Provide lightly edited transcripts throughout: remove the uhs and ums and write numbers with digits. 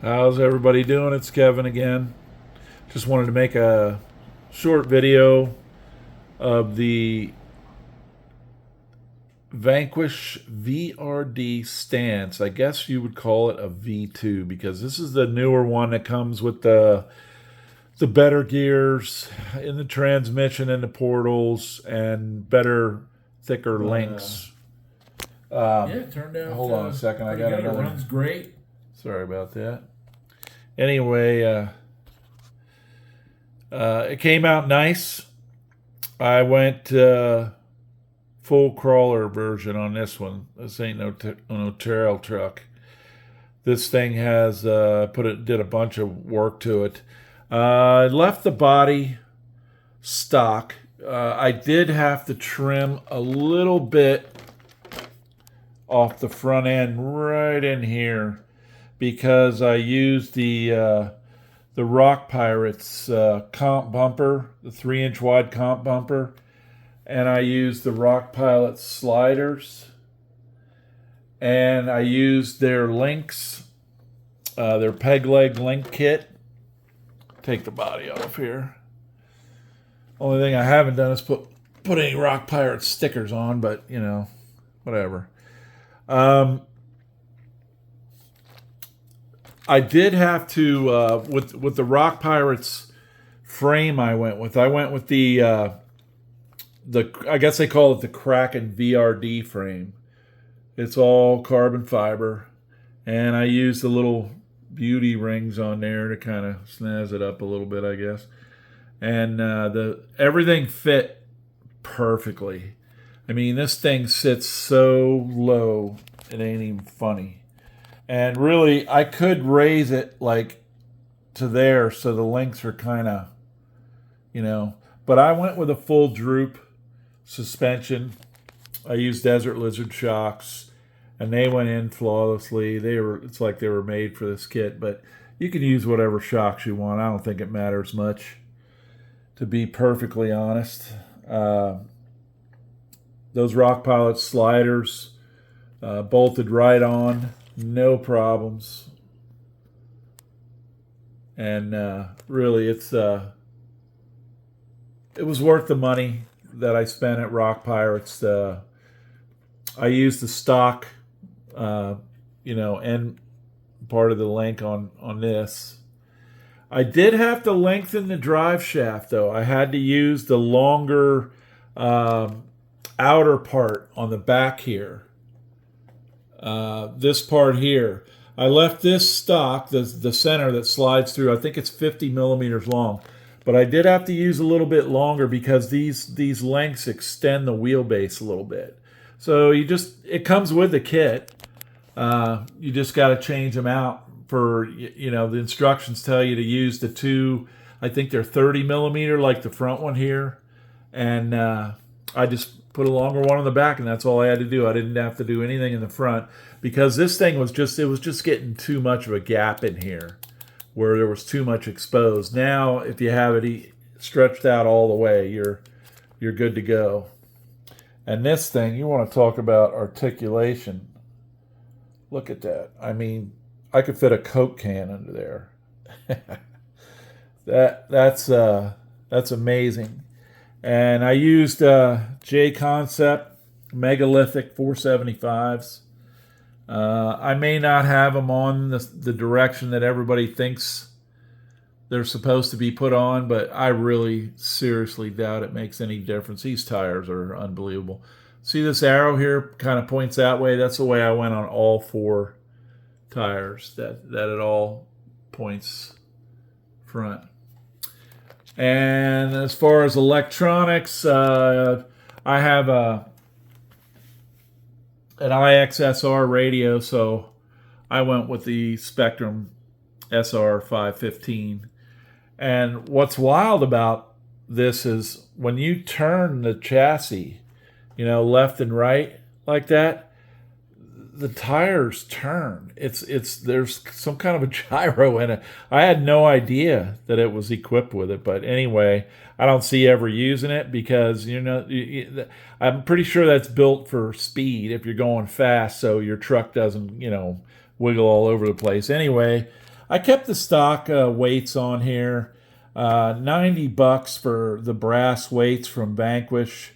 How's everybody doing? It's Kevin again. Just wanted to make a short video of the Vanquish VRD stance. I guess you would call it a V2 because this is the newer one that comes with the better gears in the transmission and the portals and better, thicker links. Yeah, it turned out. Hold on a second. I got good. another. It runs great. Sorry about that. Anyway, it came out nice. I went full crawler version on this one. This ain't no trail truck. This thing has did a bunch of work to it. I left the body stock. I did have to trim a little bit off the front end right in here because I used the Rock Pirates comp bumper, the 3-inch wide comp bumper, and I used the Rock Pilot sliders, and I used their links, their peg leg link kit. Take the body off here. Only thing I haven't done is put any Rock Pirate stickers on, but you know, whatever. I did have to with the Rock Pirates frame I went with the I guess they call it the Kraken VRD frame. It's all carbon fiber, and I used the little beauty rings on there to kind of snazz it up a little bit, I guess. And everything fit perfectly. I mean, this thing sits so low, it ain't even funny. And really, I could raise it like to there so the links are kind of, but I went with a full droop suspension. I used Desert Lizard shocks, and they went in flawlessly. It's like they were made for this kit, but you can use whatever shocks you want. I don't think it matters much, to be perfectly honest. Those Rock Pilot sliders bolted right on, no problems. And really, it was worth the money that I spent at Rock Pirates. I used the stock, end part of the link on this. I did have to lengthen the drive shaft, though. I had to use the longer outer part on the back here. This part here. I left this stock, the center that slides through. I think it's 50 millimeters long. But I did have to use a little bit longer because these lengths extend the wheelbase a little bit. So it comes with the kit. You just got to change them out for, the instructions tell you to use the two, I think they're 30 millimeter, like the front one here. And I just put a longer one on the back, and that's all I had to do. I didn't have to do anything in the front because this thing was just getting too much of a gap in here where there was too much exposed. Now, if you have it stretched out all the way, you're good to go. And this thing, you want to talk about articulation. Look at that. I mean, I could fit a Coke can under there. That's amazing. And I used J Concept megalithic 475s. I may not have them on the direction that everybody thinks they're supposed to be put on, but I really seriously doubt it makes any difference. These tires are unbelievable. See this arrow here kind of points that way? That's the way I went on all 4 tires, that it all points front. And as far as electronics, I have an IXSR radio, so I went with the Spectrum SR515. And what's wild about this is when you turn the chassis, left and right like that, the tires turn. There's some kind of a gyro in it. I had no idea that it was equipped with it, but anyway, I don't see ever using it because I'm pretty sure that's built for speed if you're going fast, so your truck doesn't wiggle all over the place. Anyway, I kept the stock weights on here. $90 for the brass weights from Vanquish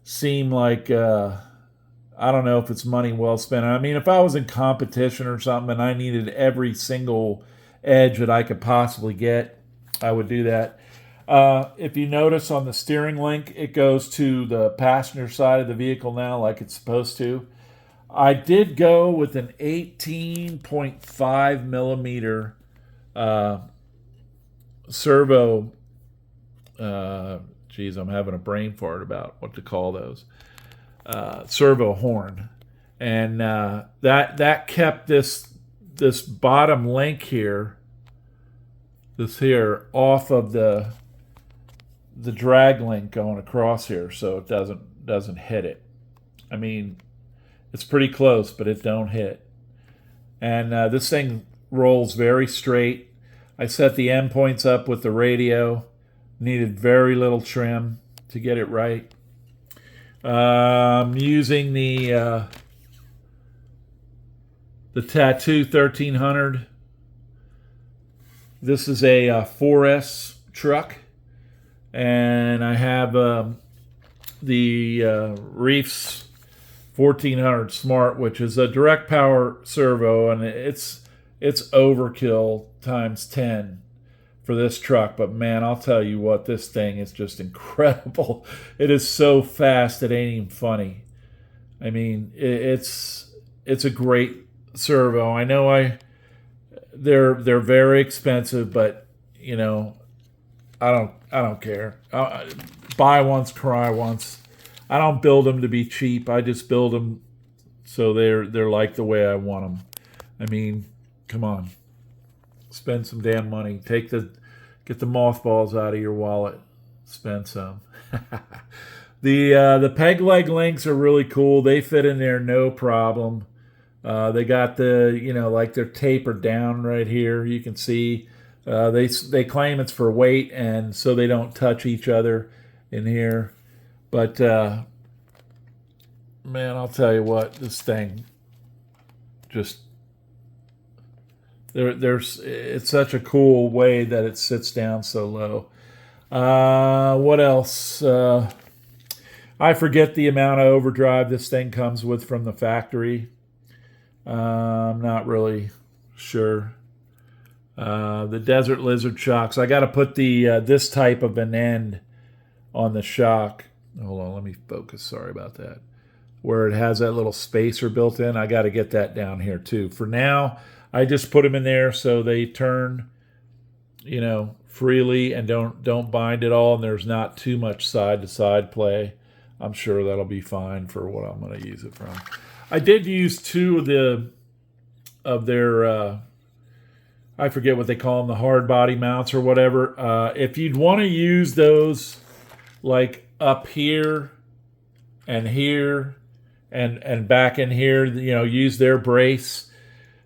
seem like I don't know if it's money well spent. I mean, if I was in competition or something and I needed every single edge that I could possibly get, I would do that. If you notice on the steering link, it goes to the passenger side of the vehicle now like it's supposed to. I did go with an 18.5 millimeter servo. Geez, I'm having a brain fart about what to call those. Servo horn, and that kept this bottom link here, off of the drag link going across here, so it doesn't hit it. I mean, it's pretty close, but it don't hit. And this thing rolls very straight. I set the end points up with the radio. Needed very little trim to get it right. Using the Tattoo 1300. This is a 4S truck, and I have the Reefs 1400 Smart, which is a direct power servo, and it's overkill times 10 for this truck. But man, I'll tell you what, this thing is just incredible. It is so fast it ain't even funny. I mean, it's a great servo. I know they're very expensive, but you know, I don't care. Buy once, cry once. I don't build them to be cheap. I just build them so they're like the way I want them. I mean, come on, spend some damn money. Get the mothballs out of your wallet. Spend some. The peg leg links are really cool. They fit in there no problem. They got like they're tapered down right here. You can see they claim it's for weight, and so they don't touch each other in here. But man, I'll tell you what, this thing just it's such a cool way that it sits down so low. What else? I forget the amount of overdrive this thing comes with from the factory. I'm not really sure. The Desert Lizard shocks. I got to put the this type of an end on the shock. Hold on, let me focus. Sorry about that. Where it has that little spacer built in, I got to get that down here too. For now, I just put them in there so they turn, freely and don't bind at all, and there's not too much side to side play. I'm sure that'll be fine for what I'm going to use it from. I did use two of their I forget what they call them, the hard body mounts or whatever. If you'd want to use those like up here and here and back in here, use their brace.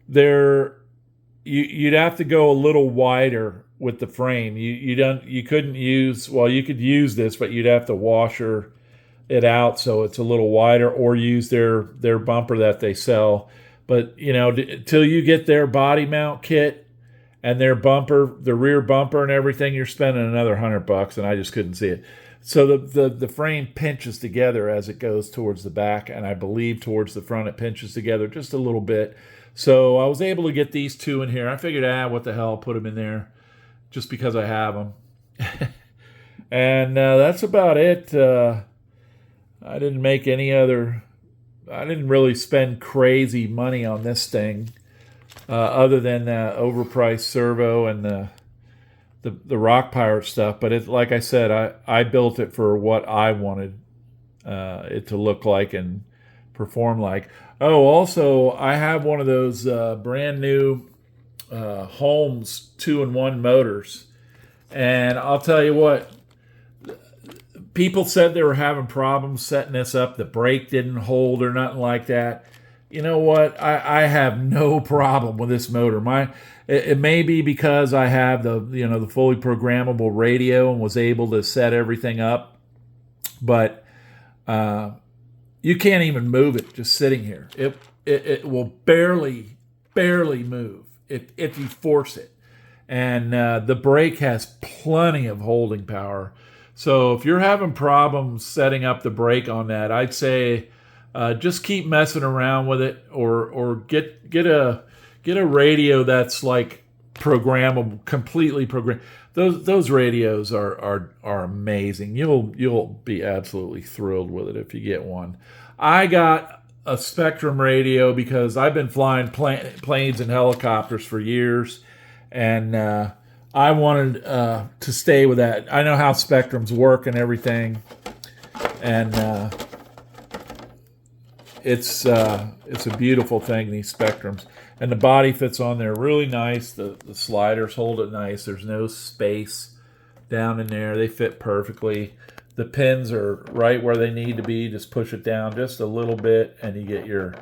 You'd have to go a little wider with the frame. You couldn't use, well, you could use this, but you'd have to washer it out so it's a little wider, or use their bumper that they sell. But till you get their body mount kit and their bumper, the rear bumper and everything, you're spending another $100, and I just couldn't see it. So the frame pinches together as it goes towards the back, and I believe towards the front it pinches together just a little bit. So I was able to get these two in here. I figured, what the hell, put them in there just because I have them. And that's about it. I didn't really spend crazy money on this thing, other than the overpriced servo and the Rock Pirate stuff. But like I said, I built it for what I wanted it to look like and perform like. Oh, also, I have one of those brand new Holmes 2-in-1 motors. And I'll tell you what, people said they were having problems setting this up. The brake didn't hold or nothing like that. You know what? I have no problem with this motor. It may be because I have the fully programmable radio and was able to set everything up, but you can't even move it just sitting here. It will barely move. if you force it. And the brake has plenty of holding power. So if you're having problems setting up the brake on that, I'd say just keep messing around with it, or get a radio that's like programmable, completely programmed. Those radios are amazing. You'll be absolutely thrilled with it if you get one. I got a Spectrum radio because I've been flying planes and helicopters for years, and I wanted to stay with that. I know how Spectrums work and everything, and it's a beautiful thing, these Spectrums. And the body fits on there really nice. The sliders hold it nice. There's no space down in there. They fit perfectly. The pins are right where they need to be. Just push it down just a little bit, and you get your,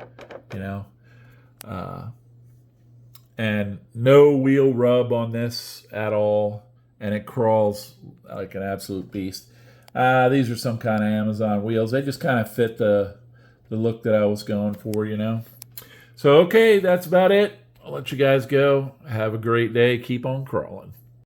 and no wheel rub on this at all. And it crawls like an absolute beast. These are some kind of Amazon wheels. They just kind of fit the look that I was going for, So, okay, that's about it. I'll let you guys go. Have a great day. Keep on crawling.